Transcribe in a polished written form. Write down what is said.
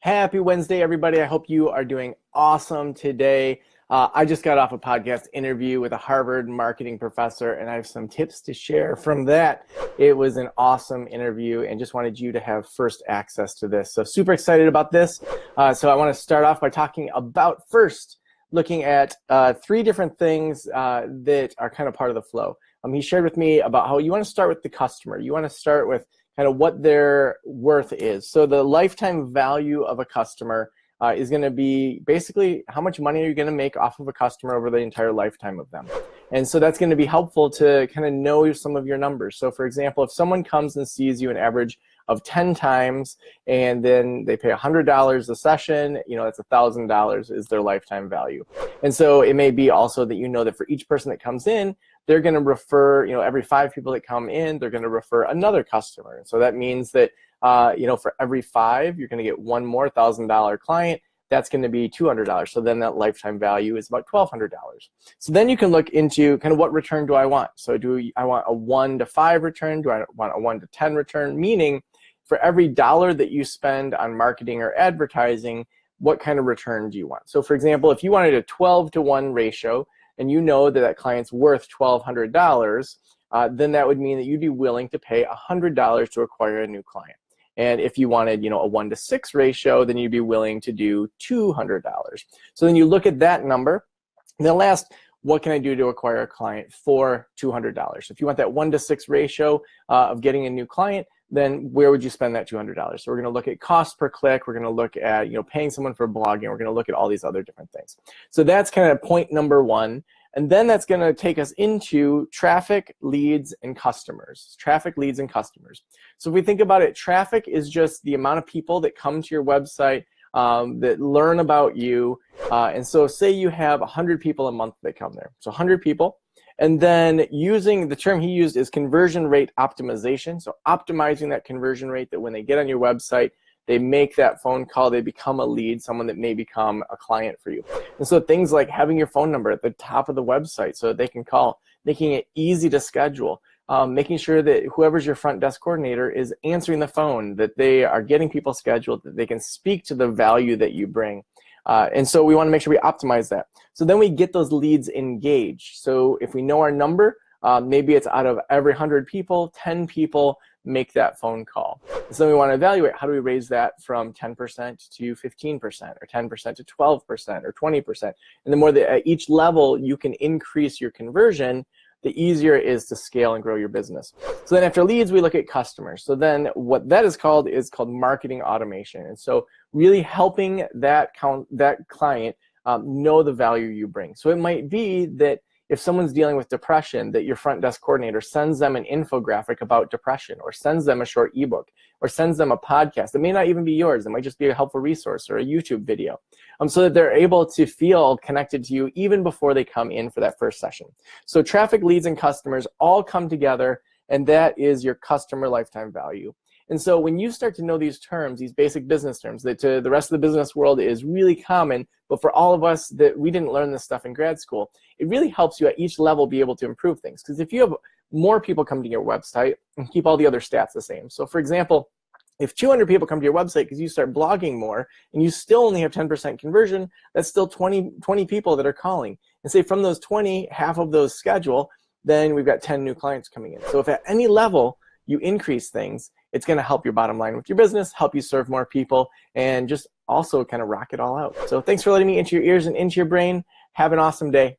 Happy Wednesday, everybody. I hope you are doing awesome today. I just got off a podcast interview with a Harvard marketing professor, and I have some tips to share from that. It was an awesome interview and just wanted you to have first access to this. So super excited about this. So I want to start off by talking about first looking at three different things that are kind of part of the flow. He shared with me about how you want to start with the customer. You want to start with kind of what their worth is. So the lifetime value of a customer is going to be basically how much money are you going to make off of a customer over the entire lifetime of them. And so that's going to be helpful to kind of know some of your numbers. So for example, if someone comes and sees you an average of 10 times and then they pay $100 a session, that's $1,000 is their lifetime value. And so it may be also that you know that for each person that comes in, they're going to refer, every 5 people that come in, they're going to refer another customer. And so that means that, for every 5, you're going to get one more $1,000 client. That's going to be $200. So then that lifetime value is about $1,200. So then you can look into kind of what return do I want? So I want a 1 to 5 return? Do I want a 1 to 10 return? Meaning for every dollar that you spend on marketing or advertising, what kind of return do you want? So for example, if you wanted a 12 to 1 ratio, and you know that that client's worth $1,200, then that would mean that you'd be willing to pay $100 to acquire a new client. And if you wanted, a 1 to 6 ratio, then you'd be willing to do $200. So then you look at that number, and then last, what can I do to acquire a client for $200? So if you want that 1 to 6 ratio of getting a new client, then where would you spend that $200? So we're going to look at cost per click. We're going to look at paying someone for blogging. We're going to look at all these other different things. So that's kind of point number 1. And then that's going to take us into traffic, leads, and customers. Traffic, leads, and customers. So if we think about it, traffic is just the amount of people that come to your website that learn about you. And so say you have 100 people a month that come there. So 100 people. And then using the term he used is conversion rate optimization. So optimizing that conversion rate that when they get on your website, they make that phone call, they become a lead, someone that may become a client for you. And so things like having your phone number at the top of the website so that they can call, making it easy to schedule, making sure that whoever's your front desk coordinator is answering the phone, that they are getting people scheduled, that they can speak to the value that you bring. And so we want to make sure we optimize that. So then we get those leads engaged. So if we know our number, maybe it's out of every 100 people, 10 people make that phone call. So we want to evaluate how do we raise that from 10% to 15% or 10% to 12% or 20%. And the more that at each level you can increase your conversion, the easier it is to scale and grow your business. So then after leads, we look at customers. So then what that is called marketing automation. And so really helping that client know the value you bring. So it might be that if someone's dealing with depression, that your front desk coordinator sends them an infographic about depression, or sends them a short ebook, or sends them a podcast. It may not even be yours. It might just be a helpful resource or a YouTube video, so that they're able to feel connected to you even before they come in for that first session. So traffic, leads, and customers all come together, and that is your customer lifetime value. And so when you start to know these terms, these basic business terms that to the rest of the business world is really common, but for all of us that we didn't learn this stuff in grad school, it really helps you at each level be able to improve things. Because if you have more people come to your website and keep all the other stats the same. So for example, if 200 people come to your website because you start blogging more and you still only have 10% conversion, that's still 20 people that are calling. And say from those 20, half of those schedule, then we've got 10 new clients coming in. So if at any level you increase things, it's going to help your bottom line with your business, help you serve more people, and just also kind of rock it all out. So thanks for letting me into your ears and into your brain. Have an awesome day.